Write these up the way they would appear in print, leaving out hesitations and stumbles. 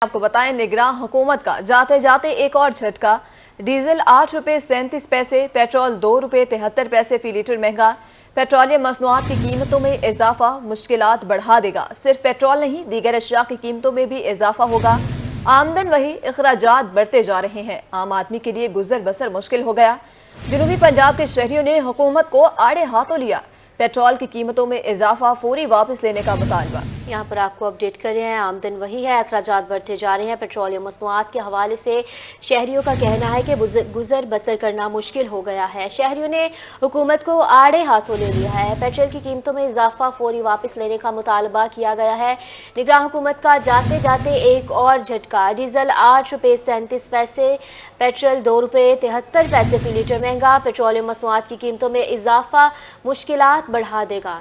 आपको बताएं, निगरान हुकूमत का जाते जाते एक और झटका। डीजल 8 रुपए 37 पैसे, पेट्रोल 2 रुपए 73 पैसे फी लीटर महंगा। पेट्रोलियम मसनूआत की कीमतों में इजाफा मुश्किलात बढ़ा देगा। सिर्फ पेट्रोल नहीं, दीगर अशिया की कीमतों में भी इजाफा होगा। आमदन वही, अखराजात बढ़ते जा रहे हैं। आम आदमी के लिए गुजर बसर मुश्किल हो गया। जनूबी पंजाब के शहरियों ने हुकूमत को आड़े हाथों लिया। पेट्रोल की कीमतों में इजाफा फौरी वापस लेने का मुतालबा। यहाँ पर आपको अपडेट कर रहे हैं, आमदन वही है, अखराजात बढ़ते जा रहे हैं। पेट्रोलियम मसनूआत के हवाले से शहरियों का कहना है कि गुजर बसर करना मुश्किल हो गया है। शहरियों ने हुकूमत को आड़े हाथों ले लिया है। पेट्रोल की कीमतों में इजाफा फौरी वापस लेने का मुतालबा किया गया है। निगरान हुकूमत का जाते जाते एक और झटका। डीजल 8 रुपए 37 पैसे, पेट्रोल 2 रुपए 73 पैसे फी लीटर महंगा। पेट्रोलियम मसनूआत की कीमतों में इजाफा मुश्किलात बढ़ा देगा।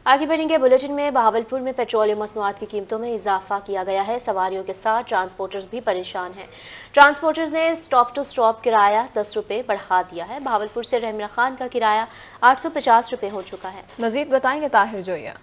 आगे बढ़ेंगे बुलेटिन में। बहावलपुर में पेट्रोलियम मसनूआत की कीमतों में इजाफा किया गया है। सवारियों के साथ ट्रांसपोर्टर्स भी परेशान हैं। ट्रांसपोर्टर्स ने स्टॉप टू स्टॉप किराया 10 रुपए बढ़ा दिया है। बहावलपुर से रहमान खान का किराया 850 रुपए हो चुका है। मजीद बताएंगे ताहिर जोया।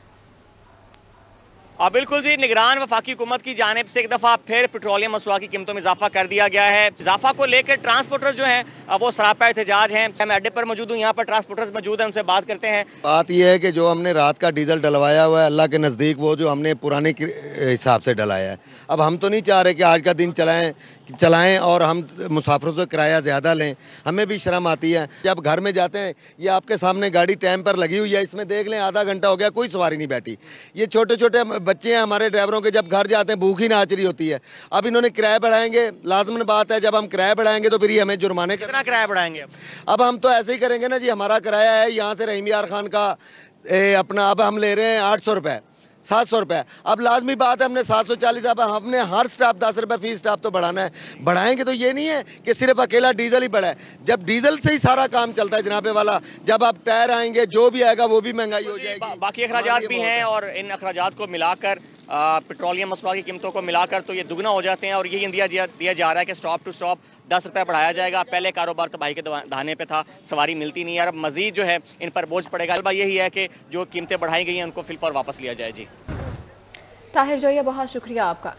बिल्कुल जी, निगरान वफाकी हुकूमत की जानिब से एक दफा फिर पेट्रोलियम मसनूआत की कीमतों में इजाफा कर दिया गया है। इजाफा को लेकर ट्रांसपोर्टर जो हैं वो सरापा एहतजाज हैं। मैं अड्डे पर मौजूद हूँ, यहाँ पर ट्रांसपोर्टर्स मौजूद हैं, उनसे बात करते हैं। बात यह है कि जो हमने रात का डीजल डलवाया हुआ है, अल्लाह के नज़दीक वो जो हमने पुराने हिसाब से डलाया है। अब हम तो नहीं चाह रहे कि आज का दिन चलाएं और हम मुसाफिरों से किराया ज़्यादा लें। हमें भी शर्म आती है। जब घर में जाते हैं, ये आपके सामने गाड़ी टाइम पर लगी हुई है, इसमें देख लें आधा घंटा हो गया, कोई सवारी नहीं बैठी। ये छोटे छोटे बच्चे हैं हमारे ड्राइवरों के, जब घर जाते हैं भूख ही नाच रही होती है। अब इन्होंने किराया बढ़ाएंगे, लाजमन बात है, जब हम किराया बढ़ाएंगे तो फिर ये हमें जुर्माने कितना किराया बढ़ाएंगे? अब हम तो ऐसे ही करेंगे ना जी। हमारा किराया है यहाँ से रहीम यार खान का अपना, अब हम ले रहे हैं 800 रुपए, 700 रुपए। अब लाजमी बात है हमने 740, अब हमने हर स्टाफ 10 रुपए फी स्टाफ तो बढ़ाना है। बढ़ाएंगे तो ये नहीं है कि सिर्फ अकेला डीजल ही बढ़ा है। जब डीजल से ही सारा काम चलता है जनाबे वाला, जब आप टायर आएंगे जो भी आएगा वो भी महंगाई हो जाएगी। बाकी अखराजात भी हैं और इन अखराजात को मिलाकर पेट्रोलियम मसनूआत की कीमतों को मिलाकर तो ये दुगना हो जाते हैं। और यही दिया जा रहा है कि स्टॉप टू स्टॉप 10 रुपए बढ़ाया जाएगा। पहले कारोबार तबाही के दहाने पे था, सवारी मिलती नहीं है, अब मजीद जो है इन पर बोझ पड़ेगा। यही है कि जो कीमतें बढ़ाई गई हैं उनको फिल पर वापस लिया जाए। जी ताहिर जोया, बहुत शुक्रिया आपका।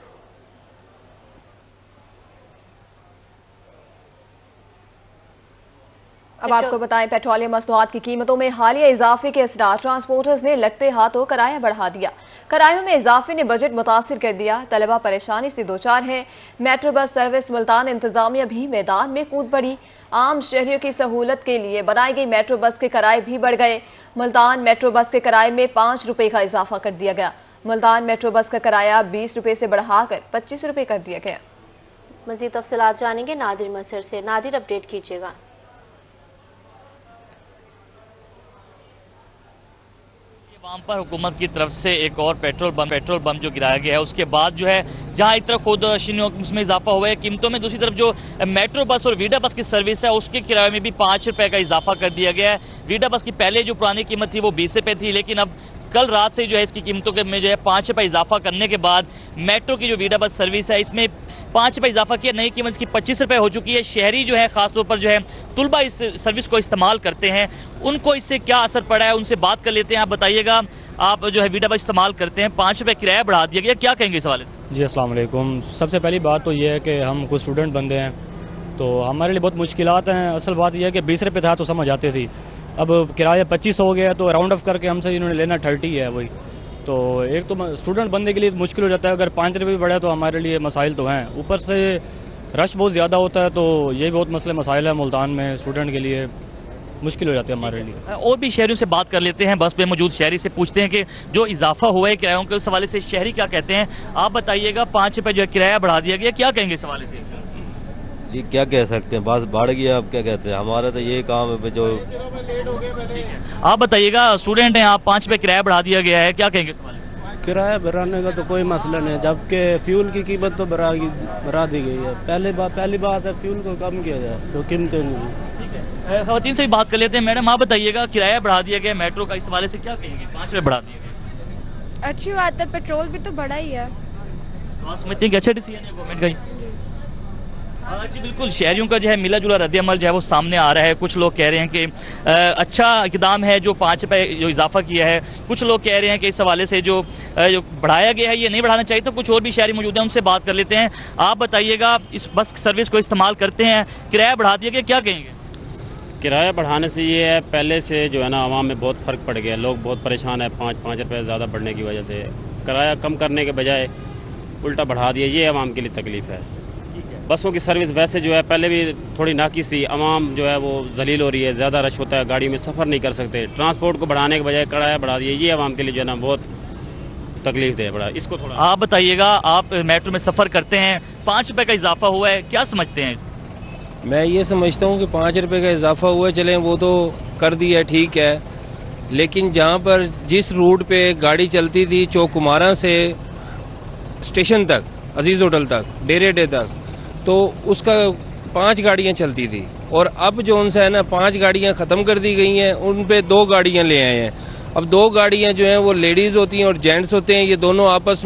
अब आपको बताएं, पेट्रोलियम मसनूआत की कीमतों में हालिया इजाफे के असरात। ट्रांसपोर्टर्स ने लगते हाथों किराया बढ़ा दिया। किरायों में इजाफे ने बजट मुतासिर कर दिया। तलबा परेशानी से दो चार हैं। मेट्रो बस सर्विस मुल्तान इंतजामिया भी मैदान में कूद पड़ी। आम शहरियों की सहूलत के लिए बनाई गई मेट्रो बस के किराए भी बढ़ गए। मुल्तान मेट्रो बस के किराए में 5 रुपए का इजाफा कर दिया गया। मुल्तान मेट्रो बस का किराया 20 रुपए से बढ़ाकर 25 रुपए कर दिया गया। मजीद तफसीलात जानेंगे नादिर मसर से। नादिर, अपडेट कीजिएगा। आवाम पर हुकूमत की तरफ से एक और पेट्रोल बम जो गिराया गया है, उसके बाद जो है जहां एक तरफ खुद उसमें इजाफा हुआ है कीमतों में, दूसरी तरफ जो मेट्रो बस और वीडा बस की सर्विस है उसके किराए में भी 5 रुपए का इजाफा कर दिया गया है। वीडा बस की पहले जो पुरानी कीमत थी वो 20 रुपए थी, लेकिन अब कल रात से जो है इसकी कीमतों में जो है 5 रुपए इजाफा करने के बाद मेट्रो की जो वीडा बस सर्विस है इसमें 5 रुपए इजाफा किया। नई कीमत की 25 रुपए हो चुकी है। शहरी जो है खासतौर पर जो है तुलबा इस सर्विस को इस्तेमाल करते हैं, उनको इससे क्या असर पड़ा है उनसे बात कर लेते हैं। आप बताइएगा, आप जो है वीडा बस इस्तेमाल करते हैं, 5 रुपए किराया बढ़ा दिया गया, क्या कहेंगे इस हवाले से? जी अस्सलाम वालेकुम। सबसे पहली बात तो ये है कि हम कुछ स्टूडेंट बंदे हैं तो हमारे लिए बहुत मुश्किलात हैं। असल बात यह है कि 20 रुपये था तो समझ आते थी, अब किराया 25 हो गया तो राउंड ऑफ करके हमसे इन्होंने लेना 30 है वही। तो एक तो स्टूडेंट बंदे के लिए मुश्किल हो जाता है। अगर 5 रुपये भी बढ़े तो हमारे लिए मसाइल तो हैं, ऊपर से रश बहुत ज़्यादा होता है, तो ये बहुत मसले मसाइल है मुल्तान में, स्टूडेंट के लिए मुश्किल हो जाती है हमारे लिए। और भी शहरियों से बात कर लेते हैं, बस पे मौजूद शहरी से पूछते हैं कि जो इजाफा हुआ है किरायों के, उस हवाले से शहरी क्या कहते हैं। आप बताइएगा, 5 रुपए जो है किराया बढ़ा दिया गया, क्या कहेंगे इस हवाले से? जी क्या कह सकते हैं, बस बढ़ गया, अब क्या कहते हैं, हमारा तो ये काम है जो। आप बताइएगा, स्टूडेंट हैं आप, 5 रुपए किराया बढ़ा दिया गया है, क्या कहेंगे इस हवाले से? किराया बढ़ाने का तो कोई मसला नहीं, जबकि फ्यूल की कीमत तो बढ़ा दी गई है। पहली बात है फ्यूल को कम किया जाए तो कीमतें नहीं। खवातीन से भी बात कर लेते हैं। मैडम, आप बताइएगा, किराया बढ़ा दिया गया मेट्रो का, इस हवाले से क्या कहेंगे? 5 रुपए बढ़ा दिए गए, अच्छी बात है, पेट्रोल भी तो बढ़ा ही है। समझते हैं कि अच्छा डिसीजन है गवर्नमेंट का? जी बिल्कुल, शहरियों का जो है मिला जुला रद्द-ए-अमल जो है वो सामने आ रहा है। कुछ लोग कह रहे हैं कि अच्छा इकदाम है जो 5 रुपए जो इजाफा किया है। कुछ लोग कह रहे हैं कि इस हवाले से जो बढ़ाया गया है ये नहीं बढ़ाना चाहिए। तो कुछ और भी शहरी मौजूद हैं, उनसे बात कर लेते हैं। आप बताइएगा, इस बस सर्विस को इस्तेमाल करते हैं, किराया बढ़ा दिया गया, क्या कहेंगे? किराया बढ़ाने से ये है, पहले से जो है ना आवाम में बहुत फ़र्क पड़ गया, लोग बहुत परेशान है 5 रुपये ज़्यादा बढ़ने की वजह से। किराया कम करने के बजाय उल्टा बढ़ा दिया, ये आवाम के लिए तकलीफ़ है। बसों की सर्विस वैसे जो है पहले भी थोड़ी नाकिस थी, आवाम जो है वो जलील हो रही है, ज़्यादा रश होता है, गाड़ी में सफ़र नहीं कर सकते। ट्रांसपोर्ट को बढ़ाने के बजाय किराया बढ़ा दिया, ये आवाम के लिए जो है ना बहुत तकलीफ दे बड़ा। इसको थोड़ा आप बताइएगा, आप मेट्रो में सफ़र करते हैं, 5 रुपये का इजाफा हुआ है, क्या समझते हैं? मैं ये समझता हूँ कि 5 रुपये का इजाफा हुआ है, चलें वो तो कर दिया, ठीक है, लेकिन जहाँ पर जिस रूट पे गाड़ी चलती थी चौकुमारा से स्टेशन तक, अजीज़ होटल तक, डेरे तक, तो उसका 5 गाड़ियाँ चलती थी, और अब जो उनसे है ना 5 गाड़ियाँ ख़त्म कर दी गई हैं, उन पे 2 गाड़ियाँ ले आए हैं। अब 2 गाड़ियाँ जो हैं वो लेडीज़ होती हैं और जेंट्स होते हैं, ये दोनों आपस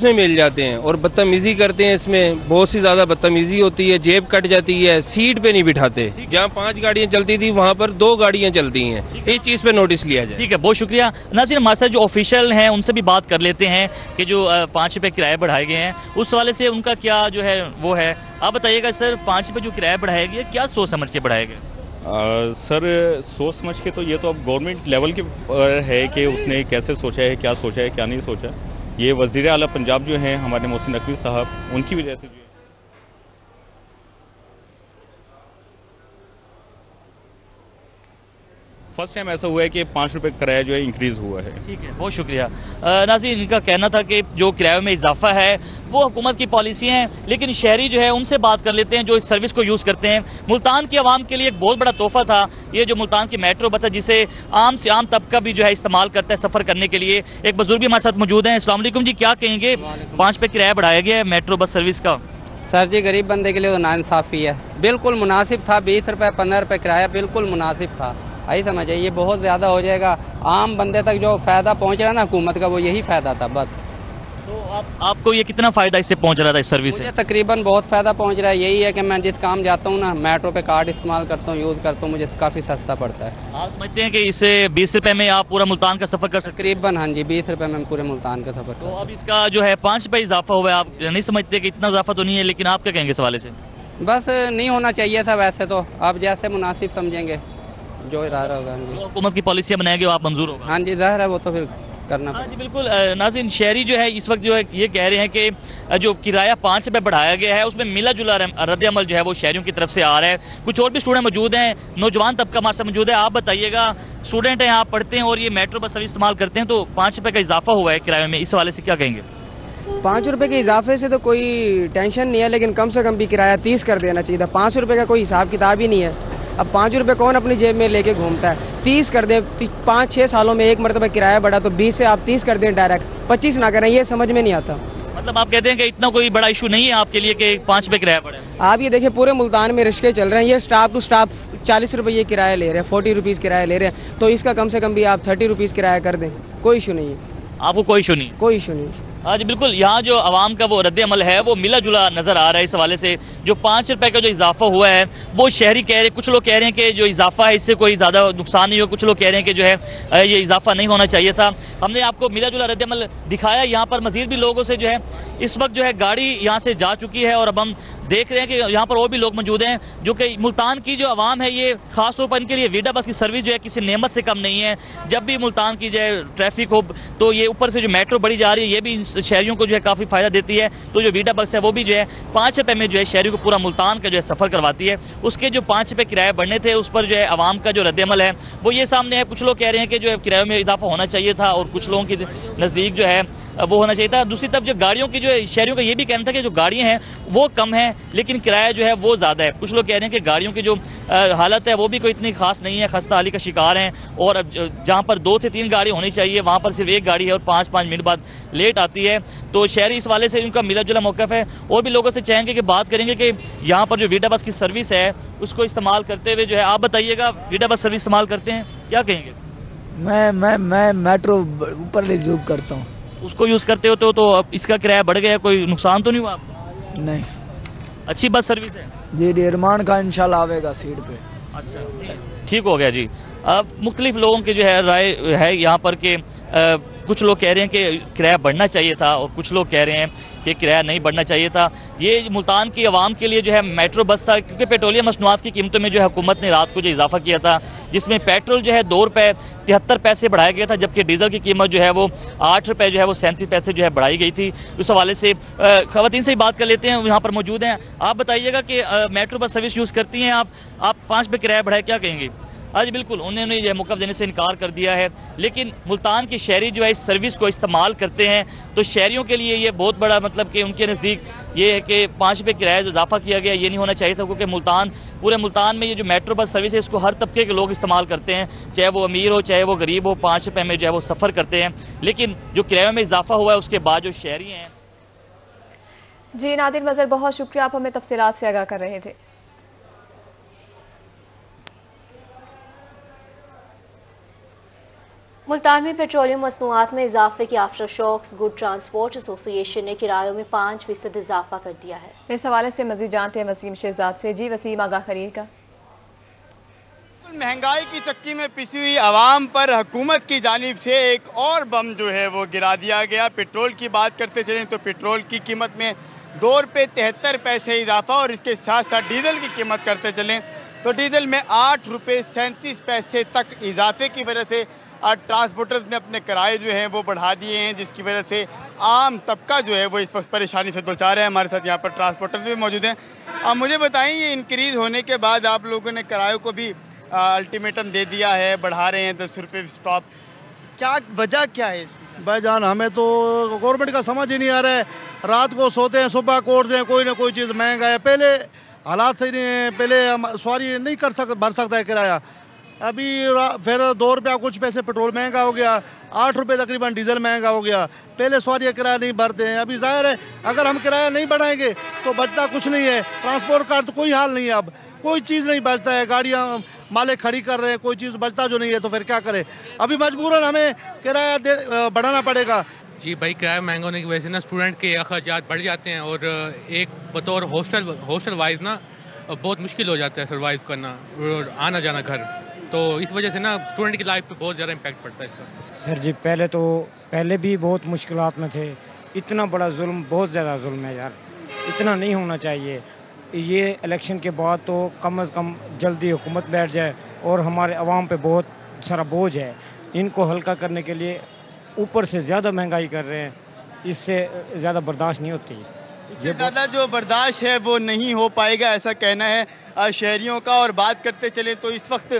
में मिल जाते हैं और बदतमीज़ी करते हैं। इसमें बहुत सी ज़्यादा बदतमीज़ी होती है, जेब कट जाती है, सीट पे नहीं बिठाते। जहाँ 5 गाड़ियाँ चलती थी वहाँ पर 2 गाड़ियाँ चलती हैं, इस चीज़ पे नोटिस लिया जाए। ठीक है, बहुत शुक्रिया। नाज़रीन, हमारे साथ जो ऑफिशियल हैं उनसे भी बात कर लेते हैं कि जो 5 रुपये किराए बढ़ाए गए हैं उस वाले से उनका क्या जो है वो है। आप बताइएगा सर, 5 रुपये जो किराया बढ़ाया गया, क्या सोच समझ के बढ़ाया गया? सर सोच समझ के तो ये तो अब गवर्नमेंट लेवल के है कि उसने कैसे सोचा है, क्या सोचा है, क्या नहीं सोचा। ये वज़ीर आला पंजाब जो हैं हमारे मोहसिन नकवी साहब, उनकी वजह से जो है फर्स्ट टाइम ऐसा हुआ है कि 5 रुपये किराया जो है इंक्रीज हुआ है। ठीक है, बहुत शुक्रिया। नाज़रीन, इनका कहना था कि जो किराए में इजाफा है वो हुकूमत की पॉलिसी है, लेकिन शहरी जो है उनसे बात कर लेते हैं जो इस सर्विस को यूज़ करते हैं। मुल्तान की आवाम के लिए एक बहुत बड़ा तोहफा था ये जो मुल्तान की मेट्रो बस है, जिसे आम से आम तबका भी जो है इस्तेमाल करता है सफ़र करने के लिए। एक बुजुर्ग भी हमारे साथ मौजूद हैं। अस्सलाम वालेकुम जी, क्या कहेंगे, 5 रुपये किराया बढ़ाया गया है मेट्रो बस सर्विस का? सर जी, गरीब बंदे के लिए तो नाइंसाफ़ी है, बिल्कुल मुनासिब था। 20 रुपये 15 रुपये किराया बिल्कुल मुनासिब था। आई समझिए, ये बहुत ज़्यादा हो जाएगा। आम बंदे तक जो फ़ायदा पहुंच रहा है ना हुकूमत का, वो यही फ़ायदा था बस। तो आपको ये कितना फ़ायदा इससे पहुंच रहा था इस सर्विस से? तकरीबन बहुत फ़ायदा पहुंच रहा है। यही है कि मैं जिस काम जाता हूँ ना, मेट्रो पे कार्ड इस्तेमाल करता हूँ, यूज़ करता हूँ, मुझे काफ़ी सस्ता पड़ता है। आप समझते हैं कि इससे 20 रुपये में आप पूरा मुल्तान का सफ़र कर सकते? तकरीबन हाँ जी, 20 रुपये में पूरे मुल्तान का सफ़र। तो अब इसका जो है 5 रुपये इजाफा हुआ है, आप नहीं समझते कि इतना इजाफा तो नहीं है, लेकिन आप क्या कहेंगे इस हवाले से? बस नहीं होना चाहिए था वैसे तो, आप जैसे मुनासिब समझेंगे जो इरादा होगा। हुकूमत की पॉलिसियाँ बनाएंगे आप मंजूर होगा? हाँ जी, ज़ाहिर है, वो तो फिर करना। हाँ जी बिल्कुल। नाज़रीन, शहरी जो है इस वक्त जो है ये कह रहे हैं कि जो किराया 5 रुपये बढ़ाया गया है उसमें मिला जुला रद्द-ए-अमल जो है वो शहरियों की तरफ से आ रहा है। कुछ और भी स्टूडेंट मौजूद हैं, नौजवान तबका हमारे साथ मौजूद है। आप बताइएगा, स्टूडेंट हैं, आप पढ़ते हैं और ये मेट्रो बस सर्विस इस्तेमाल करते हैं, तो 5 रुपये का इजाफा हुआ है किराए में, इस हवाले से क्या कहेंगे? 5 रुपये के इजाफे से तो कोई टेंशन नहीं है, लेकिन कम से कम भी किराया 30 कर देना चाहिए था। 5 रुपये का कोई हिसाब किताब ही नहीं है। अब 5 रुपये कौन अपनी जेब में लेके घूमता है? 30 कर दे। 5-6 सालों में एक मरतबा किराया बढ़ा, तो 20 से आप 30 कर दें डायरेक्ट, 25 ना करें, ये समझ में नहीं आता। मतलब आप कहते हैं कि इतना कोई बड़ा इशू नहीं है आपके लिए कि 5 रुपये किराया बढ़े? आप ये देखिए, पूरे मुल्तान में रिश्के चल रहे हैं, ये स्टाफ टू स्टाफ 40 रुपये किराया ले रहे हैं, 40 रुपीज़ किराया ले रहे हैं, तो इसका कम से कम भी आप 30 रुपीज़ किराया कर दें, कोई इशू नहीं है। आपको कोई इशू नहीं? कोई इशू नहीं। हाँ जी बिल्कुल, यहाँ जो आवाम का वो रद्द-ए-अमल है वो मिला जुला नजर आ रहा है। इस हवाले से जो 5 रुपये का जो इजाफा हुआ है वो शहरी कह रहे, कुछ लोग कह रहे हैं कि जो इजाफा है इससे कोई ज़्यादा नुकसान नहीं हो, कुछ लोग कह रहे हैं कि जो है ये इजाफा नहीं होना चाहिए था। हमने आपको मिला जुला रद्द-ए-अमल दिखाया। यहाँ पर मजीद भी लोगों से जो है इस वक्त जो है गाड़ी यहाँ से जा चुकी है और अब हम देख रहे हैं कि यहाँ पर और भी लोग मौजूद हैं जो कि मुल्तान की जो आवाम है ये खास तौर पर इनके लिए वीडा बस की सर्विस जो है किसी नेमत से कम नहीं है। जब भी मुल्तान की जो है ट्रैफिक हो तो ये ऊपर से जो मेट्रो बढ़ी जा रही है ये भी शहरियों को जो है काफ़ी फायदा देती है। तो जो वीडा बस है वो भी जो है 5 रुपये में जो है शहरियों को पूरा मुल्तान का जो है सफ़र करवाती है। उसके जो 5 रुपये किराए बढ़ने थे उस पर जो है आवाम का जो रद्द-ए-अमल है वो ये सामने है। कुछ लोग कह रहे हैं कि जो है किराए में इजाफा होना चाहिए था और कुछ लोगों के नज़दीक जो है वो होना चाहिए था। दूसरी तरफ जो गाड़ियों की जो है शहरियों का ये भी कहना था कि जो गाड़ियाँ हैं वो कम है लेकिन किराया जो है वो ज़्यादा है। कुछ लोग कह रहे हैं कि गाड़ियों की जो हालत है वो भी कोई इतनी खास नहीं है, खस्ता हाली का शिकार हैं और जहाँ पर 2 से 3 गाड़ी होनी चाहिए वहाँ पर सिर्फ 1 गाड़ी है और 5-5 मिनट बाद लेट आती है। तो शहरी इस वाले से उनका मिला जुला मौक़िफ़ है। और भी लोगों से चाहेंगे कि बात करेंगे कि यहाँ पर जो वीडा बस की सर्विस है उसको इस्तेमाल करते हुए जो है आप बताइएगा, वीडा बस सर्विस इस्तेमाल करते हैं, क्या कहेंगे? मैं मेट्रो ऊपर यूज़ करता हूँ। उसको यूज़ करते हो तो अब इसका किराया बढ़ गया, कोई नुकसान तो नहीं हुआ आपको? नहीं। अच्छी बस सर्विस है जी, निर्माण का इंशाल्लाह आवेगा सीट पे। अच्छा, ठीक हो गया जी। अब मुख्तलिफ लोगों की जो है राय है यहाँ पर कि कुछ लोग कह रहे हैं कि किराया बढ़ना चाहिए था और कुछ लोग कह रहे हैं कि किराया नहीं बढ़ना चाहिए था। ये मुल्तान की आवाम के लिए जो है मेट्रो बस था, क्योंकि पेट्रोलियम मसनूआत की कीमतों में जो है हुकूमत ने रात को जो इजाफा किया था, जिसमें पेट्रोल जो है 2 रुपये 73 पैसे बढ़ाया गया था, जबकि डीजल की कीमत जो है वो 8 रुपये जो है वो 37 पैसे जो है बढ़ाई गई थी। उस हवाले से खवातीन से ही बात कर लेते हैं, यहाँ पर मौजूद हैं। आप बताइएगा कि मेट्रो बस सर्विस यूज़ करती हैं आप 5 रुपये किराया बढ़ाया, क्या कहेंगे? आज बिल्कुल उन्होंने ये मौका देने से इनकार कर दिया है, लेकिन मुल्तान के शहरी जो है इस सर्विस को इस्तेमाल करते हैं, तो शहरियों के लिए ये बहुत बड़ा मतलब कि उनके नज़दीक ये है कि 5 रुपये किराया जो इजाफा किया गया ये नहीं होना चाहिए था, क्योंकि पूरे मुल्तान में ये जो मेट्रो बस सर्विस है इसको हर तबके के लोग इस्तेमाल करते हैं, चाहे वो अमीर हो चाहे वो गरीब हो, 5 रुपये में जो है वो सफ़र करते हैं। लेकिन जो किराए में इजाफा हुआ है उसके बाद जो शहरी हैं। जी नादिर मजहर, बहुत शुक्रिया, आप हमें तफसीलात से आगाह कर रहे थे। मुल्तान में पेट्रोलियम मसनूआत में इजाफे की after shocks good transport association ने किरायों में 5% इजाफा कर दिया है। इस हवाले से मजीद जानते हैं वसीम शहजाद से। जी वसीम, आगाह करिएगा। महंगाई की चक्की में पिसी हुई आवाम पर हुकूमत की जानिब से एक और बम जो है वो गिरा दिया गया। पेट्रोल की बात करते चलें तो पेट्रोल की कीमत में 2 रुपये 73 पैसे इजाफा, और इसके साथ साथ डीजल की कीमत करते चलें तो डीजल में 8 रुपये 37 पैसे तक इजाफे की वजह से ट्रांसपोर्टर्स ने अपने किराए जो हैं वो बढ़ा दिए हैं, जिसकी वजह से आम तबका जो है वो इस वक्त परेशानी से दो चार है। हमारे साथ यहाँ पर ट्रांसपोर्टर्स भी मौजूद हैं। अब मुझे बताएं, ये इंक्रीज होने के बाद आप लोगों ने किरायों को भी अल्टीमेटम दे दिया है, बढ़ा रहे हैं 10 रुपये स्टॉप, क्या वजह क्या है इसकी? भाईजान हमें तो गवर्नमेंट का समझ ही नहीं आ रहा है। रात को सोते हैं, सुबह कोट दें, कोई ना कोई चीज़ महंगा है। पहले हालात सही नहीं है, पहले सवारी नहीं भर सकता है किराया। अभी फिर 2 रुपया कुछ पैसे पेट्रोल महंगा हो गया, 8 रुपये तकरीबन डीजल महंगा हो गया। पहले सवारी किराया नहीं भरते हैं, अभी जाहिर है अगर हम किराया नहीं बढ़ाएंगे तो बचता कुछ नहीं है। ट्रांसपोर्ट का तो कोई हाल नहीं है, अब कोई चीज़ नहीं बचता है। गाड़ियाँ माले खड़ी कर रहे हैं, कोई चीज़ बचता जो नहीं है, तो फिर क्या करें? अभी मजबूरन हमें किराया बढ़ाना पड़ेगा। जी भाई, किराया महंगा होने की वजह से ना स्टूडेंट के अखराजात बढ़ जाते हैं, और एक बतौर हॉस्टल वाइज ना बहुत मुश्किल हो जाता है सर्वाइव करना और आना जाना घर। तो इस वजह से ना स्टूडेंट की लाइफ पे बहुत ज़्यादा इम्पैक्ट पड़ता है इसका। सर जी, पहले भी बहुत मुश्किलात में थे। इतना बड़ा जुल्म, बहुत ज़्यादा जुल्म है यार, इतना नहीं होना चाहिए। ये इलेक्शन के बाद तो कम से कम जल्दी हुकूमत बैठ जाए, और हमारे अवाम पे बहुत सारा बोझ है, इनको हल्का करने के लिए ऊपर से ज़्यादा महंगाई कर रहे हैं, इससे ज़्यादा बर्दाश्त नहीं होती। ये ज़्यादा जो बर्दाश्त है वो नहीं हो पाएगा, ऐसा कहना है शहरियों का। और बात करते चले तो इस वक्त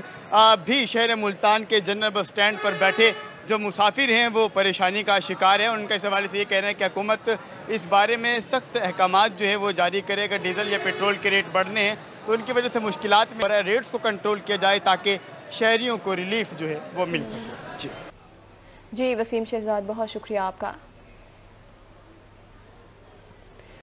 भी शहर मुल्तान के जनरल बस स्टैंड पर बैठे जो मुसाफिर हैं वो परेशानी का शिकार हैं। उनका इस हवाले से ये कहना है कि हुकूमत इस बारे में सख्त अहकामात जो है वो जारी करे। अगर डीजल या पेट्रोल के रेट बढ़ने हैं तो उनकी वजह से मुश्किलात में रेट्स को कंट्रोल किया जाए ताकि शहरियों को रिलीफ जो है वो मिल सके। जी वसीम शहजाद, बहुत शुक्रिया आपका।